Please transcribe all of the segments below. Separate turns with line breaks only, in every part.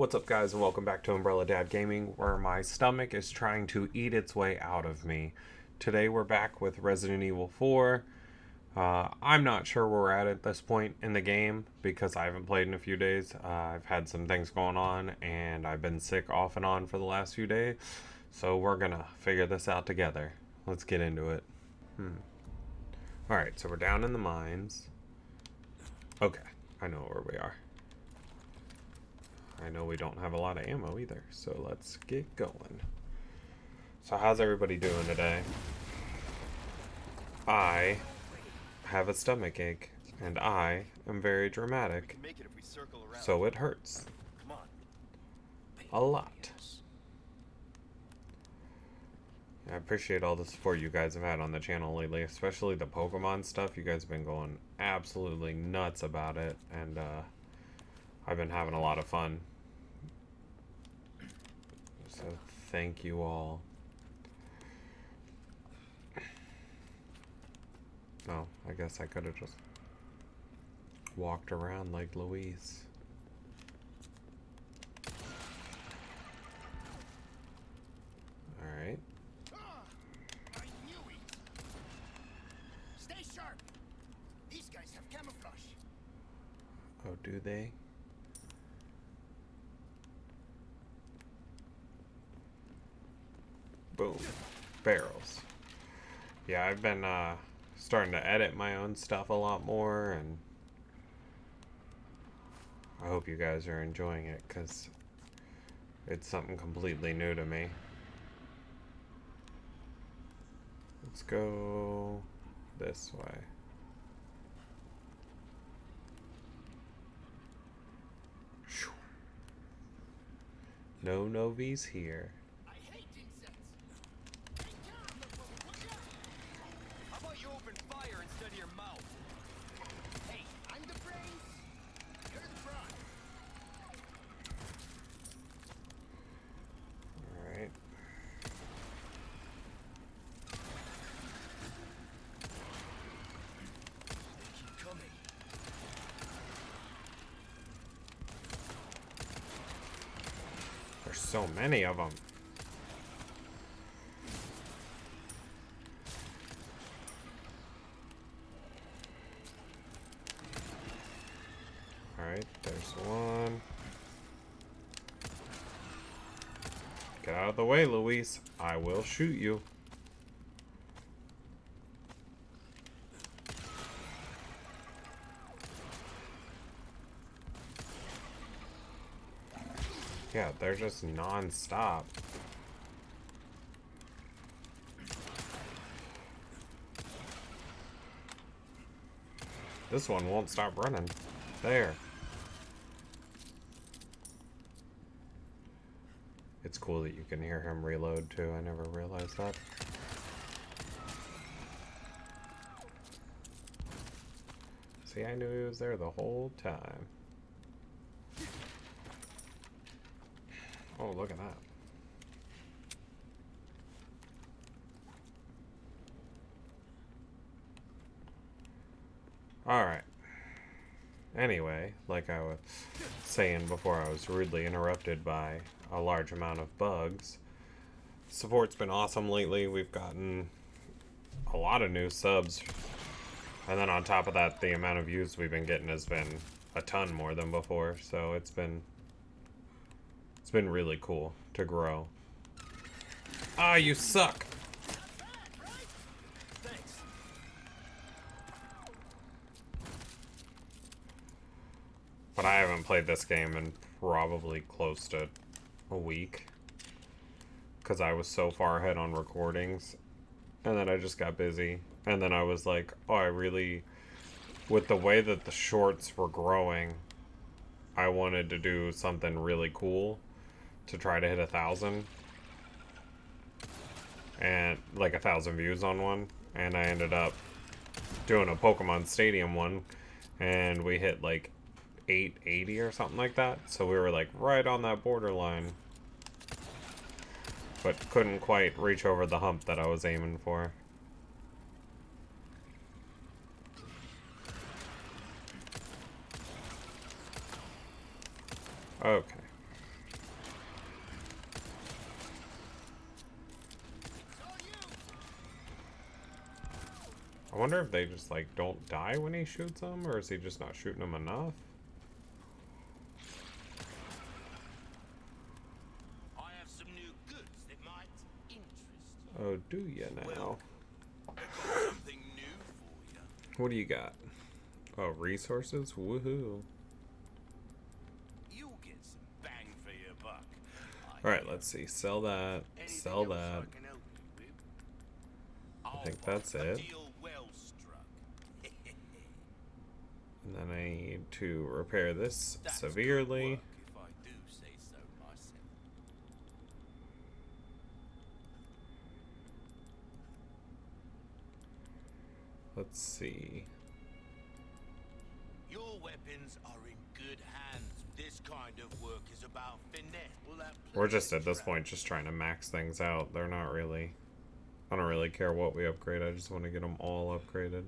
What's up, guys, and welcome back to Umbrella Dad Gaming, where my stomach is trying to eat its way out of me. Today we're back with Resident Evil 4. I'm not sure where we're at this point in the game because I haven't played in a few days. I've had some things going on and I've been sick off and on for the last few days. So we're gonna figure this out together. Let's get into it. Alright, so we're down in the mines. Okay, I know where we are. I know we don't have a lot of ammo either, so let's get going. So how's everybody doing today? I have a stomach ache, and I am very dramatic, so it hurts. A lot. I appreciate all the support you guys have had on the channel lately, especially the Pokemon stuff. You guys have been going absolutely nuts about it, and I've been having a lot of fun. So thank you all. Oh, I guess I could have just walked around like Louise. Alright.
I knew it. Stay sharp. These guys have camouflage.
Oh, do they? Boom. Barrels. Yeah, I've been starting to edit my own stuff a lot more, and I hope you guys are enjoying it because it's something completely new to me. Let's go this way. No novies here.
I hate insects. How about you open fire instead of your mouth? Hey, I'm the brains. You're the brawn.
Alright.
Keep coming.
There's so many of them. Alright, there's one. Get out of the way, Luis. I will shoot you. Yeah, they're just non-stop. This one won't stop running. There. It's cool that you can hear him reload too. I never realized that. See, I knew he was there the whole time. Oh, look at that. Alright. Anyway, like I was saying before I was rudely interrupted by a large amount of bugs, support's been awesome lately. We've gotten a lot of new subs. And then on top of that, the amount of views we've been getting has been a ton more than before. So it's been really cool to grow. Ah, you suck! But I haven't played this game in probably close to a week. Because I was so far ahead on recordings. And then I just got busy. And then I was like, oh, I really... With the way that the shorts were growing, I wanted to do something really cool to try to hit 1,000. And like 1,000 views on one. And I ended up doing a Pokemon Stadium one. And we hit like 880 or something like that. So we were like right on that borderline. But couldn't quite reach over the hump that I was aiming for. Okay. I wonder if they just, like, don't die when he shoots them, or is he just not shooting them enough?
I have some new goods that might interest you.
Oh, do you now?
Well, I've got something new for you.
What do you got? Oh, resources? Woohoo.
You'll get some bang for your buck.
Alright, let's see. Sell that.
Anything
Sell
else
that.
I can help you with?
I think
I'll
that's
find a
it.
deal well struck.
And then I need to repair this
That's good
severely.
work, if I do say so myself.
Let's see.
Your weapons are in good hands. This kind of work is about finesse. Well, that
We're just at
plays
this point just trying to max things out. They're not really... I don't really care what we upgrade. I just want to get them all upgraded.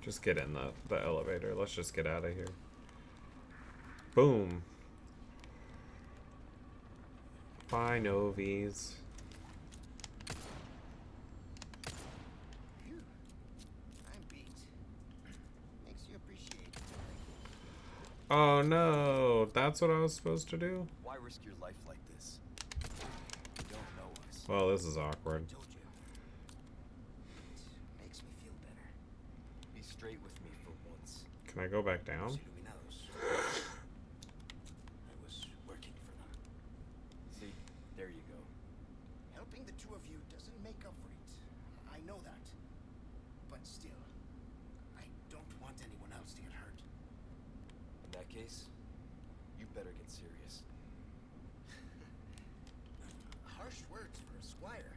Just get in the elevator. Let's just get out of here. Boom. Bye, Novies.
Phew. I'm beat. Makes you appreciate it.
Oh no, that's what I was supposed to do?
Why risk your life like this? You don't know us.
Well, this is awkward.
I told you. It makes me feel better.
Be straight with me for once.
Can I go back down?
Los Iluminados. I was working for them.
See, there you go.
Helping the two of you doesn't make up for it. I know that. But still, I don't want anyone else to get hurt.
In that case, you better get serious.
Harsh words for a squire.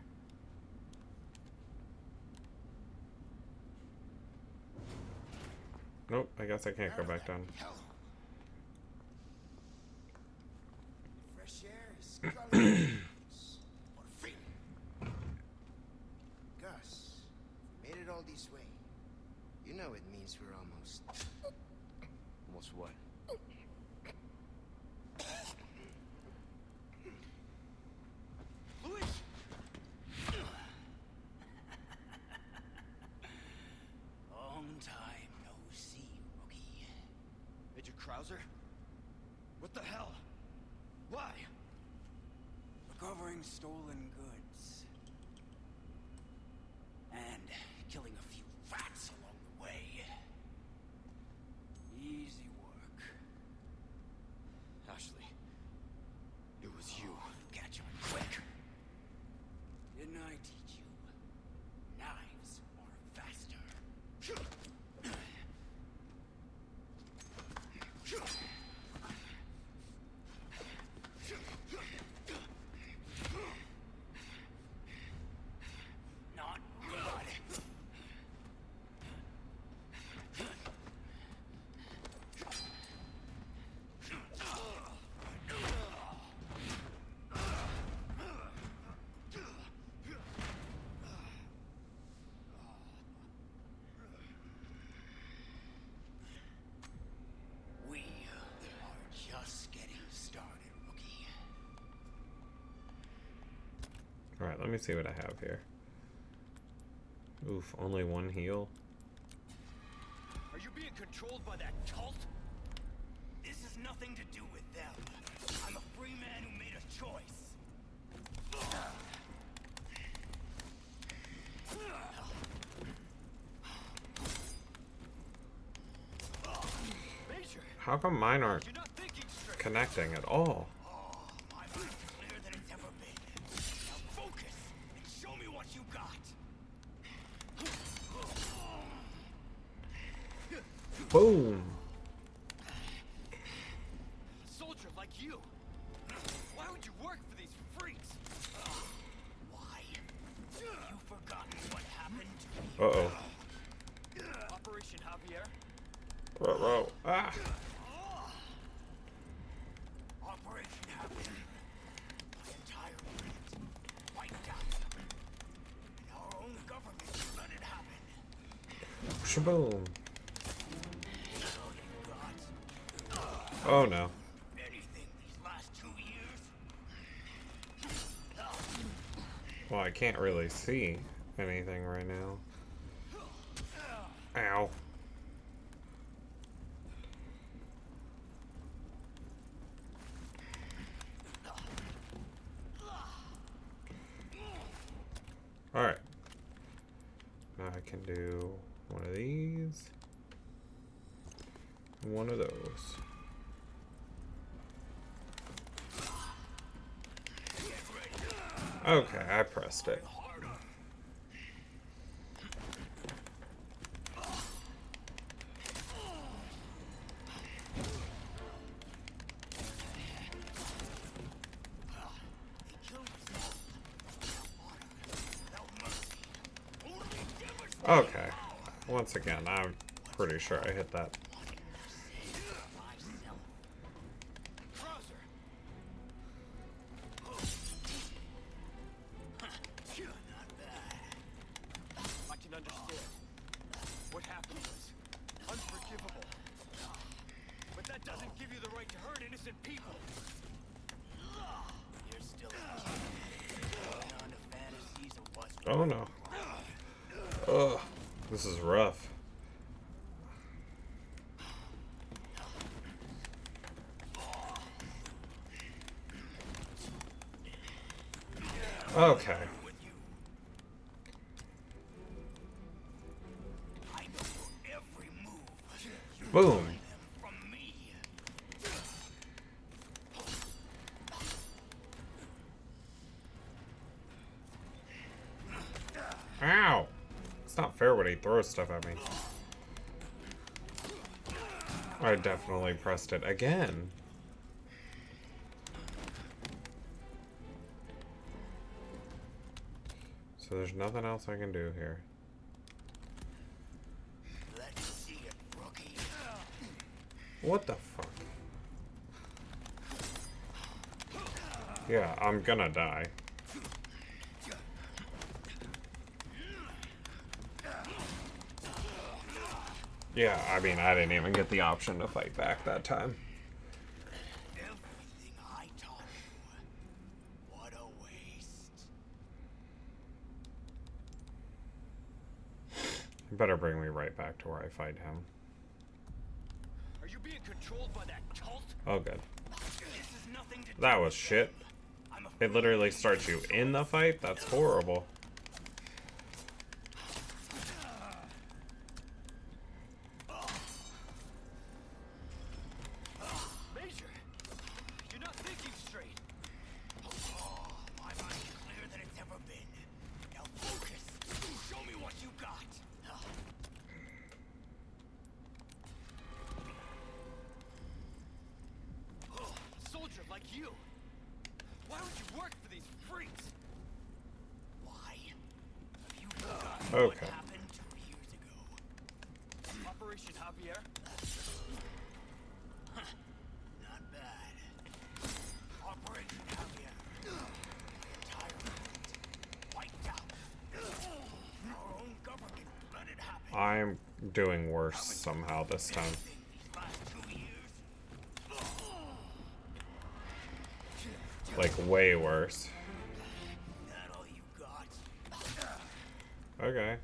Nope, I guess I can't go back down.
Hell. Fresh air is scarlet or free. Gus, we made it all this way. You know it means we're almost.
Almost what?
Luis! Long time no see, rookie.
Major KRAUSER? What the hell? Why?
Recovering stolen goods. And killing a few rats along the way. Easy work.
Ashley, it was you.
Catch 'em quick. Didn't I teach you? Knives are faster. Not good. We are just getting started, rookie.
Alright, let me see what I have here. Oof, only one heal.
Are you being controlled by that cult? This has nothing to do with them. I'm a free man who made a choice. Major,
How come mine aren't
you're not thinking straight.
connecting at all?
Oh, my mind's clearer than it's ever been. Now focus and show me what you got.
Boom!
A soldier like you. Why would you work for these freaks? Why? You've forgotten what happened to me.
Uh-oh.
Operation Javier?
Whoa. Ah!
Operation Javier. My entire planet wiped out. And our own government let it happen.
Shaboom!
All you got.
Oh no.
anything these last 2 years?
Well, I can't really see anything right now. Ow. Alright. Now I can do one of these. One of those. Okay, I pressed it. Okay. Once again, I'm pretty sure I hit that.
KRAUSER. Not bad. I can understand. What happened was unforgivable. But that doesn't give you the right to hurt innocent people. You're still a kid. Going on to fantasies of what's
Oh no. Ugh. This is rough. Okay.
with you. I know your every move.
Boom.
Them from me.
Ow. It's not fair when he throws stuff at me. I definitely pressed it again. So there's nothing else I can do here.
Let's see it, rookie.
What the fuck? Yeah, I'm gonna die. Yeah, I mean, I didn't even get the option to fight back that time.
Everything I taught you. What a waste.
You better bring me right back to where I fight him.
Are you being controlled by that cult?
Oh, good.
This is nothing to do
That
with
was shit.
them. I'm
It literally starts you in the fight? That's horrible.
Major, you're not thinking straight. Oh, my mind's clearer than it's ever been. Now focus. Show me what you got. A soldier like you. Why would you work for these freaks? Why? Have you forgotten what
Okay.
happened 2 years ago? Operation Javier? Not bad. Operation Javier. Entire planet wiped out. Our own government let it happen.
I'm doing worse somehow this time.
These last 2 years.
Like, way worse.
That all you got?
Okay.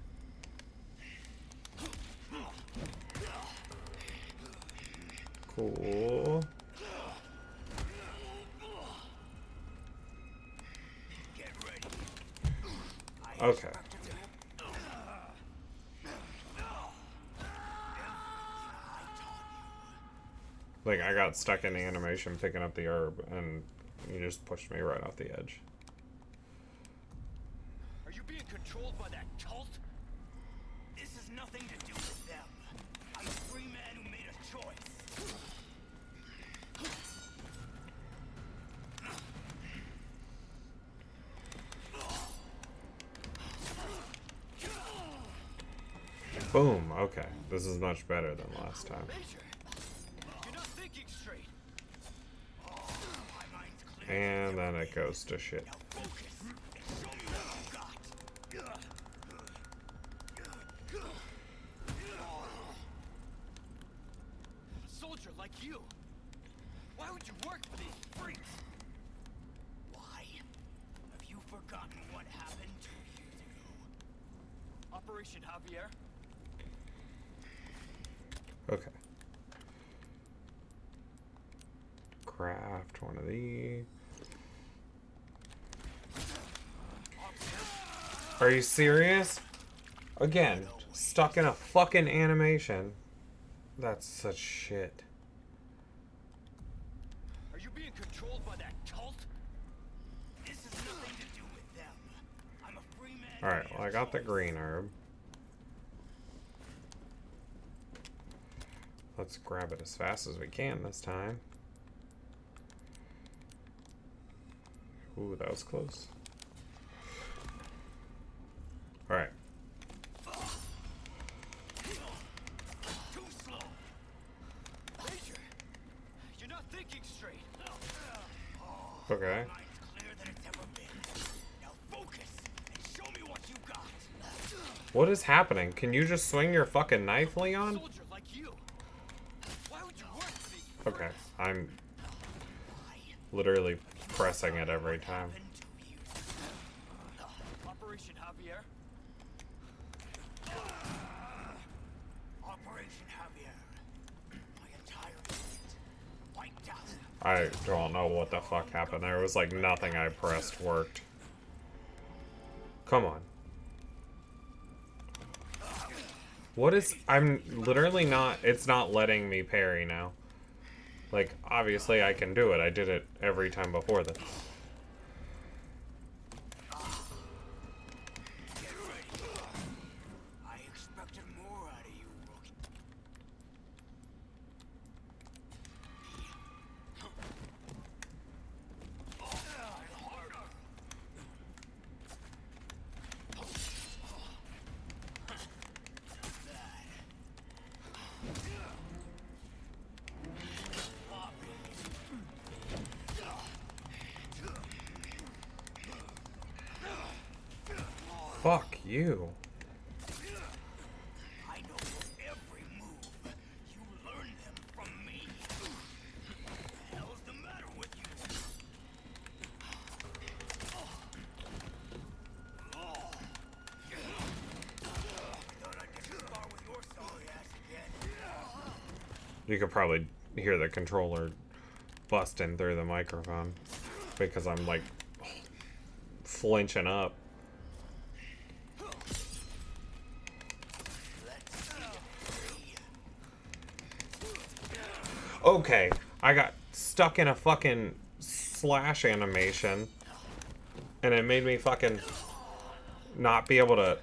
Cool.
Get ready.
Okay. Like, I got stuck in the animation picking up the herb, and you just pushed me right off the edge.
Are you being controlled by that cult? This has nothing to do with them. I'm a free man who made a choice.
Boom. Okay. This is much better than last time.
Major, you're not thinking straight. Oh, my mind's clear.
And then it goes to shit.
Now focus and show me what you got. A soldier like you. would you work for these freaks?
Why? Have you forgotten what happened 2 years ago?
Operation Javier?
Okay. Craft one of these. Are you serious? Again, stuck in a fucking animation. That's such shit.
Are you being controlled by that cult?
This has nothing to do with them. I'm a free man.
Alright, well, I got the green herb. Let's grab it as fast as we can this time. Ooh, that was close. Alright.
Too slow. Major, you're not thinking straight.
Okay.
Mine's clearer than it's ever been. Now focus and show me what you got.
What is happening? Can you just swing your fucking knife, Leon?
Soldier like you. Why would you work for these
Okay,
freaks?
I'm literally pressing it every time.
Operation Javier?
Operation Javier. My entire unit wiped out.
I don't know what the fuck happened there. It was like nothing I pressed worked. Come on. What is... I'm literally not... It's not letting me parry now. Like, obviously I can do it. I did it every time before this.
Get ready. I expected more out of you, rookie. Harder.
Fuck you.
I know your every move. You learned them from me. What the hell's the matter with you? Thought I'd get to spar with your sorry ass again.
You could probably hear the controller busting through the microphone. Because I'm like... flinching up. Okay, I got stuck in a fucking slash animation, and it made me fucking not be able to...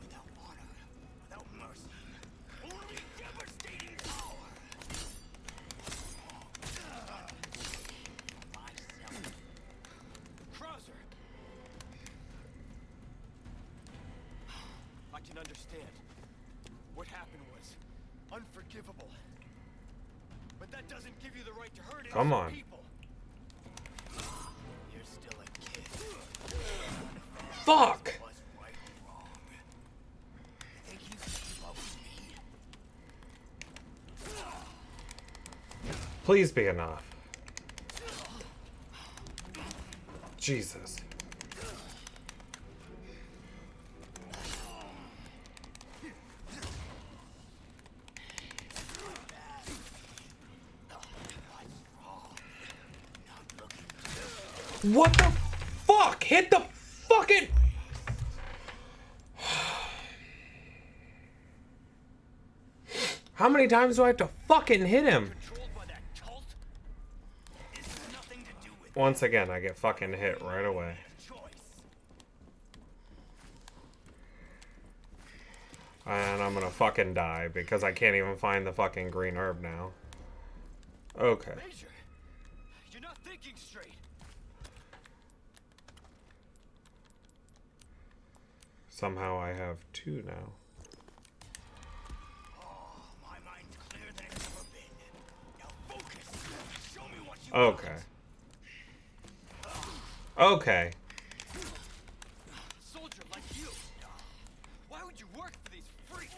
Without honor, without mercy, only devastating power. Myself.
KRAUSER! I can understand. What happened was unforgivable. But that doesn't give you the right to hurt
Come
innocent
on.
people.
You're still a kid.
Fuck!
What's right and wrong? Think you can keep up with me?
Please be enough. Jesus. What the fuck? Hit the fucking... How many times do I have to fucking hit him?
Controlled by that cult?
This has nothing to do with
Once again, I get fucking hit right away.
choice.
And I'm gonna fucking die because I can't even find the fucking green herb now. Okay.
Major, you're not thinking straight.
Somehow I have two now.
My mind's clearer than it's ever been. Now focus. Show me what you
Okay. Okay.
Soldier like you. Why would you work for these freaks?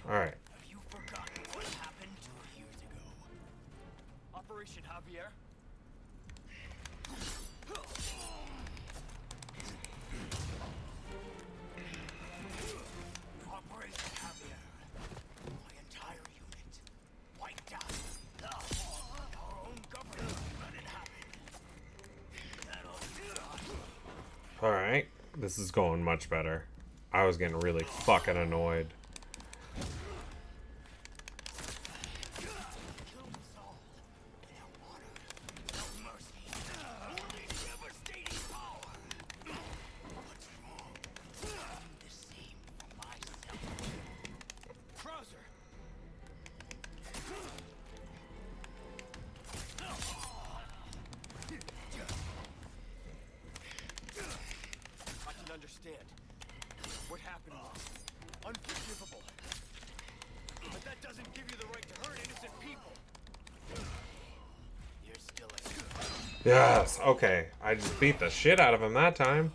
Alright.
Have you forgotten what happened 2 years ago? Operation Javier? Operation Javier. My entire unit wiped out. Our own government let it happen.
Alright. This is going much better. I was getting really fucking annoyed.
KRAUSER! I can understand. What happened was unforgivable. But that doesn't give you the right to hurt innocent people. You're still a...
Yes, okay. I just beat the shit out of him that time.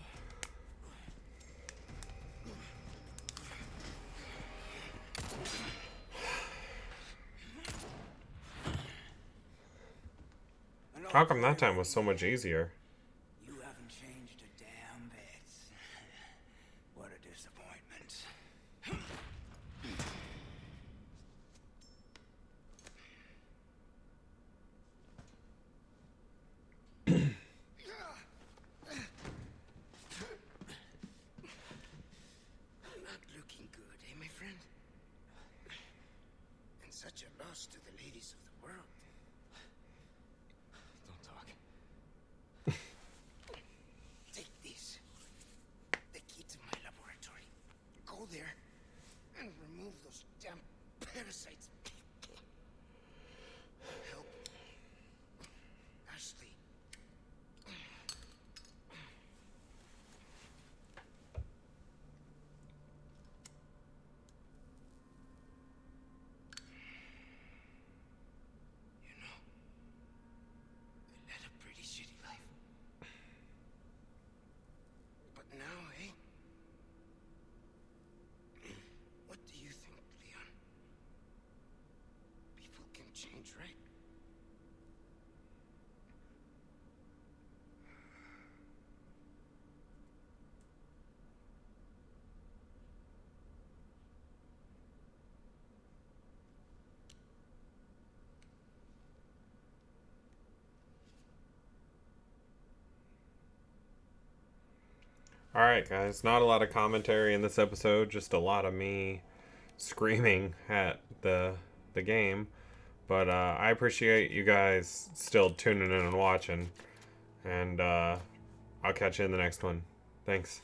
How come that time was so much easier?
You haven't changed a damn bit. What a disappointment. Not looking good, eh, my friend? And such a loss to the ladies of the world.
Don't talk.
Take this. The key to my laboratory. Go there and remove those damn parasites. Help Ashley. You know, I led a pretty shitty life. But now, eh? What do you think, Leon? People can change, right?
Alright, guys. Not a lot of commentary in this episode. Just a lot of me screaming at the game. But I appreciate you guys still tuning in and watching. And I'll catch you in the next one. Thanks.